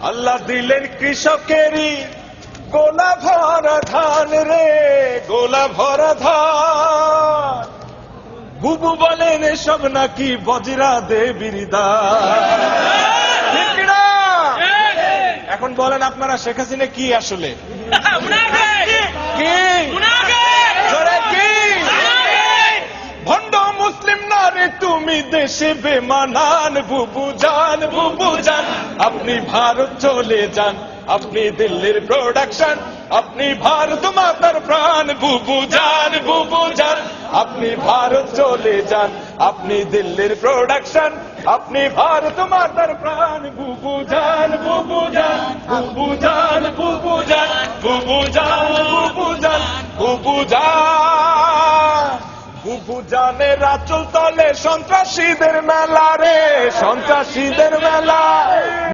আল্লাহ দিলেন কৃষকেরই গোলা ভরা ধান রে, গোলা ভরা ধান। বুবু বলেন এসব নাকি বজরা দেবীর দান। ঠিক না? এখন বলেন আপনারা শেখ হাসিনা কি আসলে? কি জোরে কি? ভণ্ড মুসলিম না রে তুমি দেশে বেমানান। বুবু জান, বুবু জান, আপনি ভারত চলে যান, আপনি দিল্লির প্রোডাকশন, আপনি ভারত মাতার প্রাণ। বুবু জান, বুবু জান, আপনি ভারত চলে যান, আপনি দিল্লির প্রোডাকশন, আপনি ভারত মাতার প্রাণ। বুবু জান, বুবু জান, বুবু জান, বুবু জান, বুবু জান, বুবু জান, বুবু জান। বুবু জানের আঁচল তলে সন্ত্রাসীদের মেলা রে, সন্ত্রাসীদের মেলা।